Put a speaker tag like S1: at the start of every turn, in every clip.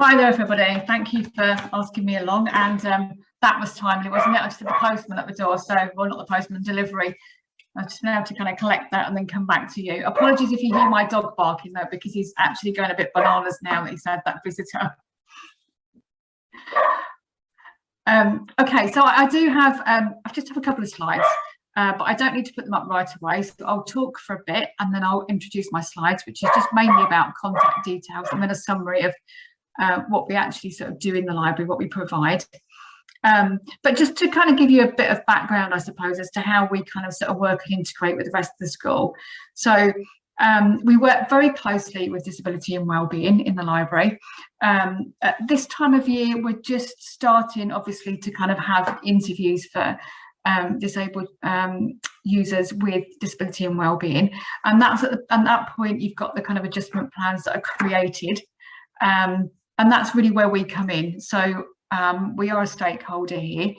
S1: Hi there, everybody. Thank you for asking me along. And that was timely, wasn't it? I just had the postman at the door, so, well, not the postman, delivery. I just been able to kind of collect that and then come back to you. Apologies if you hear my dog barking, though, because he's actually going a bit bananas now that he's had that visitor. Okay, so I do have, I just have a couple of slides, but I don't need to put them up right away. So I'll talk for a bit and then I'll introduce my slides, which is just mainly about contact details and then a summary of what we actually sort of do in the library, what we provide. But just to kind of give you a bit of background, I suppose, as to how we kind of sort of work and integrate with the rest of the school. So we work very closely with disability and wellbeing in the library. At this time of year, we're just starting, obviously, to kind of have interviews for disabled users with disability and wellbeing. And that's at that point, you've got the kind of adjustment plans that are created. And that's really where we come in. So we are a stakeholder here.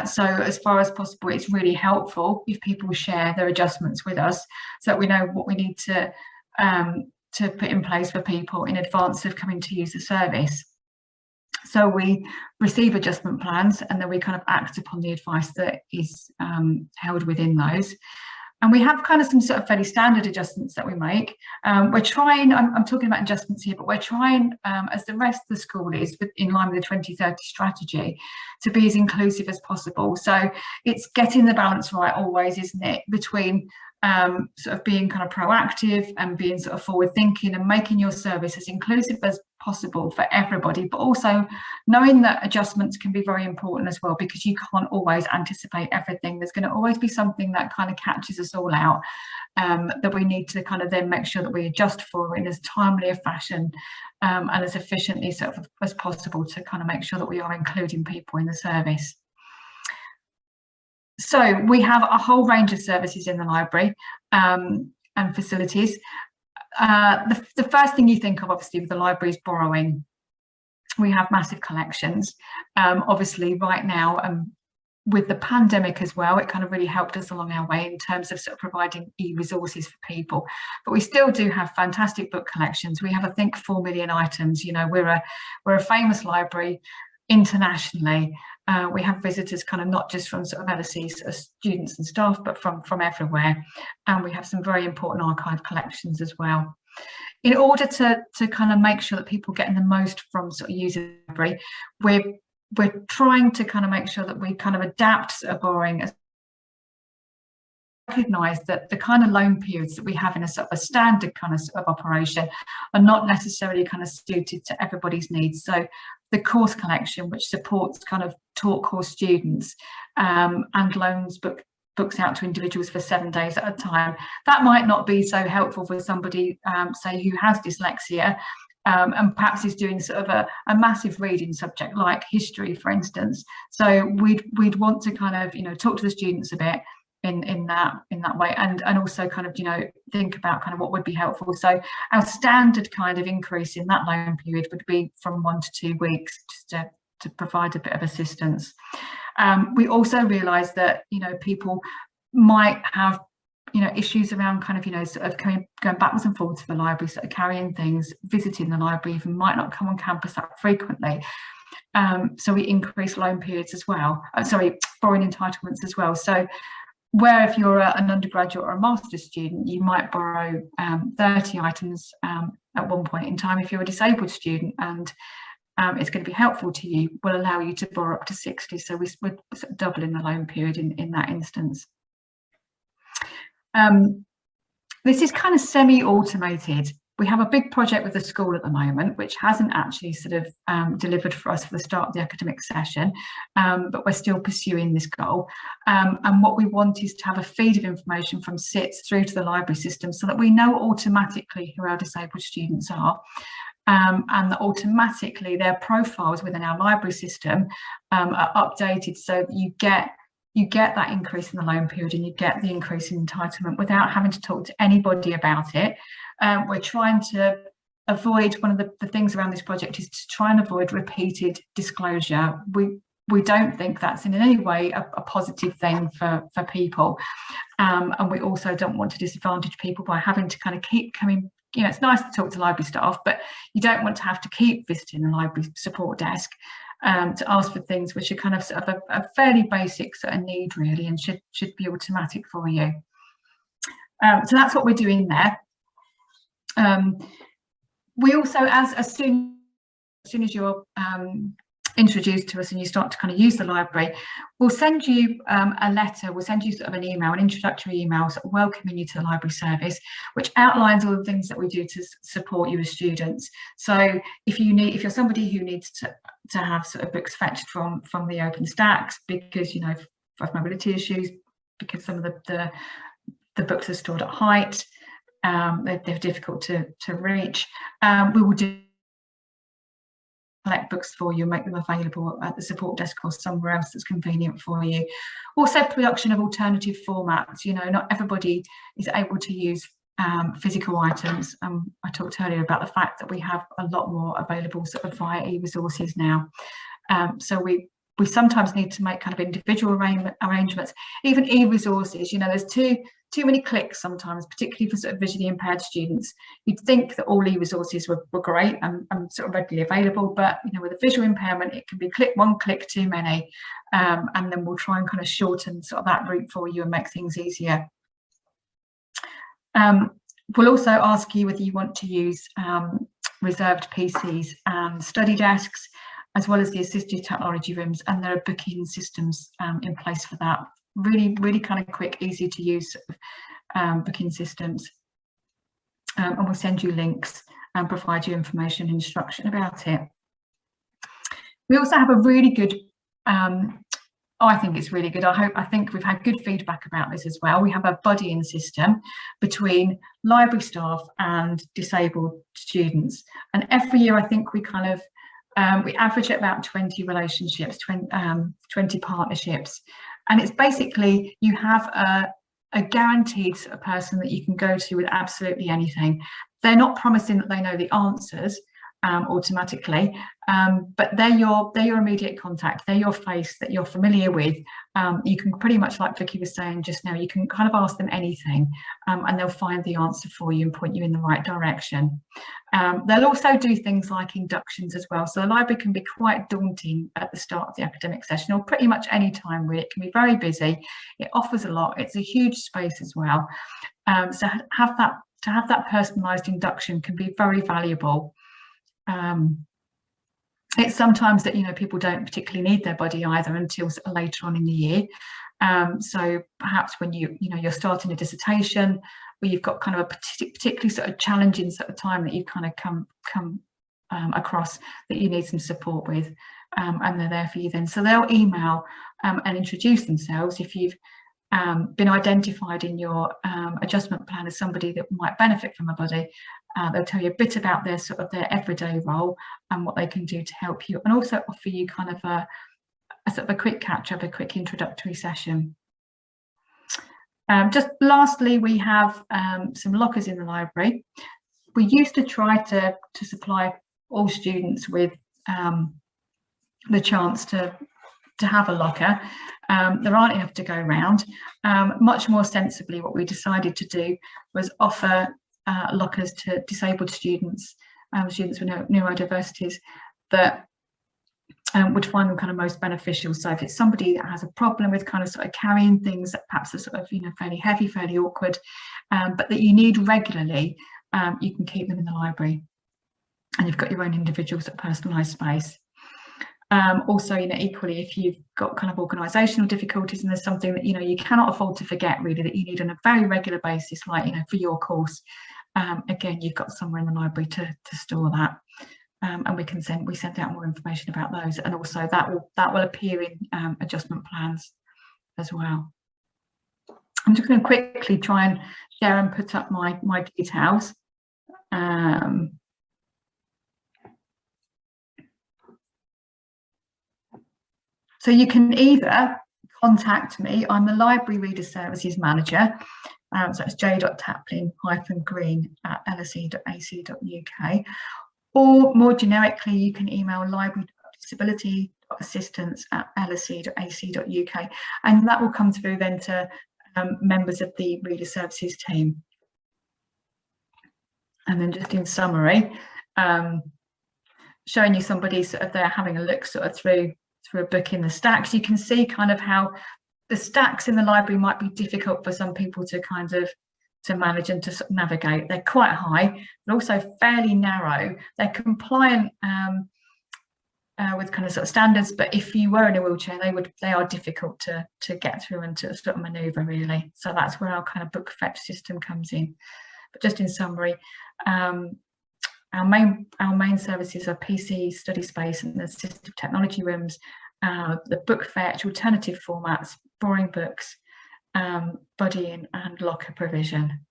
S1: So as far as possible, it's really helpful if people share their adjustments with us so that we know what we need to put in place for people in advance of coming to use the service. So we receive adjustment plans and then we kind of act upon the advice that is held within those. And we have kind of some sort of fairly standard adjustments that we make. We're trying, I'm talking about adjustments here, but we're trying, as the rest of the school is, in line with the 2030 strategy, to be as inclusive as possible. So it's getting the balance right always, isn't it, between sort of being kind of proactive and being sort of forward thinking and making your service as inclusive as possible for everybody, but also knowing that adjustments can be very important as well, because you can't always anticipate everything. There's going to always be something that kind of catches us all out that we need to kind of then make sure that we adjust for in as timely a fashion and as efficiently sort of as possible to kind of make sure that we are including people in the service. So we have a whole range of services in the library and facilities. The first thing you think of, obviously, with the library is borrowing. We have massive collections. Obviously, right now, with the pandemic as well, it kind of really helped us along our way in terms of sort of providing e-resources for people. But we still do have fantastic book collections. We have, I think, 4 million items. You know, we're a famous library internationally. We have visitors kind of not just from sort of LSE students and staff, but from everywhere. And we have some very important archive collections as well. In order to kind of make sure that people are getting the most from sort of using the library, we're trying to kind of make sure that we kind of adapt borrowing as recognise that the kind of loan periods that we have in a sort of a standard kind of operation are not necessarily kind of suited to everybody's needs. So the course collection, which supports kind of taught course students and loans books out to individuals for 7 days at a time, that might not be so helpful for somebody, say, who has dyslexia and perhaps is doing sort of a massive reading subject like history, for instance. So we'd want to kind of, you know, talk to the students a bit in that way, and also kind of, you know, think about kind of what would be helpful. So our standard kind of increase in that loan period would be from 1 to 2 weeks, just to provide a bit of assistance. We also realise that, you know, people might have, you know, issues around kind of, you know, sort of going backwards and forwards to the library, sort of carrying things, visiting the library, even might not come on campus that frequently. So we increase loan periods as well, borrowing entitlements as well. So where if you're an undergraduate or a master's student, you might borrow 30 items at one point in time. If you're a disabled student and it's going to be helpful to you, will allow you to borrow up to 60. So we're sort of doubling the loan period in that instance. This is kind of semi-automated. We have a big project with the school at the moment, which hasn't actually sort of delivered for us for the start of the academic session, but we're still pursuing this goal. And what we want is to have a feed of information from SITS through to the library system so that we know automatically who our disabled students are. And that automatically their profiles within our library system are updated so that you get that increase in the loan period and you get the increase in entitlement without having to talk to anybody about it. We're trying to avoid, one of the things around this project is to try and avoid repeated disclosure. We don't think that's in any way a positive thing for people. And we also don't want to disadvantage people by having to kind of keep coming it's nice to talk to library staff, but you don't want to have to keep visiting the library support desk to ask for things which are kind of sort of a fairly basic sort of need really, and should be automatic for you. So that's what we're doing there. We also, as soon as you're introduced to us and you start to kind of use the library, we'll send you a letter, we'll send you sort of an email, an introductory email sort of welcoming you to the library service, which outlines all the things that we do to support you as students. So if you're somebody who needs to have sort of books fetched from the open stacks because for mobility issues, because some of the books are stored at height, they're difficult to reach, we will collect books for you and make them available at the support desk or somewhere else that's convenient for you. Also, production of alternative formats. Not everybody is able to use physical items. I talked earlier about the fact that we have a lot more available sort of via e-resources now. So we sometimes need to make kind of individual arrangements. Even e-resources, there's too many clicks sometimes, particularly for sort of visually impaired students. You'd think that all e-resources were great and sort of readily available, but with a visual impairment, it can be one click too many, and then we'll try and kind of shorten sort of that route for you and make things easier. We'll also ask you whether you want to use reserved PCs and study desks, as well as the assistive technology rooms, and there are booking systems in place for that. Really kind of quick, easy to use booking systems, and we'll send you links and provide you information and instruction about it. We also have a really good, I think it's really good. I think we've had good feedback about this as well. We have a buddying system between library staff and disabled students, and every year I think we kind of we average at about 20 relationships, 20 partnerships. And it's basically, you have a guaranteed sort of person that you can go to with absolutely anything. They're not promising that they know the answers automatically, but they're your immediate contact. They're your face that you're familiar with. You can pretty much, like Vicky was saying just now, you can kind of ask them anything, and they'll find the answer for you and point you in the right direction. They'll also do things like inductions as well. So the library can be quite daunting at the start of the academic session, or pretty much any time really. It can be very busy. It offers a lot. It's a huge space as well. So to have that personalised induction can be very valuable. It's sometimes that people don't particularly need their buddy either until later on in the year. So perhaps when you're starting a dissertation, where you've got kind of a particularly sort of challenging sort of time that you've kind of come across that you need some support with, and they're there for you then. So they'll email and introduce themselves. If you've been identified in your adjustment plan as somebody that might benefit from a buddy, they'll tell you a bit about their everyday role and what they can do to help you, and also offer you kind of a sort of a quick catch-up, a quick introductory session. Just lastly, we have some lockers in the library. We used to try to supply all students with the chance to have a locker. There aren't enough to go around. Much more sensibly, what we decided to do was offer lockers to disabled students, students with neurodiversities, that would find them kind of most beneficial. So if it's somebody that has a problem with kind of sort of carrying things that perhaps are sort of fairly heavy, fairly awkward, but that you need regularly, you can keep them in the library, and you've got your own individual sort of personalised space. Also, equally, if you've got kind of organisational difficulties and there's something that you cannot afford to forget really, that you need on a very regular basis, like for your course, again, you've got somewhere in the library to store that, and we send out more information about those, and also that will appear in adjustment plans as well. I'm just going to quickly try and share and put up my details. So you can either contact me. I'm the Library Reader Services Manager. So it's j.taplin-green@lse.ac.uk. Or more generically, you can email library.disability.assistance@lse.ac.uk, and that will come through then to members of the Reader Services team. And then just in summary, showing you somebody sort of there having a look sort of through a book in the stacks, you can see kind of how the stacks in the library might be difficult for some people to kind of to manage and to sort of navigate. They're quite high, but also fairly narrow. They're compliant with kind of sort of standards, but if you were in a wheelchair, they are difficult to get through and to sort of manoeuvre really. So that's where our kind of book fetch system comes in. But just in summary, our main services are PC, study space, and the assistive technology rooms, the book fetch, alternative formats, boring books, buddying, and locker provision.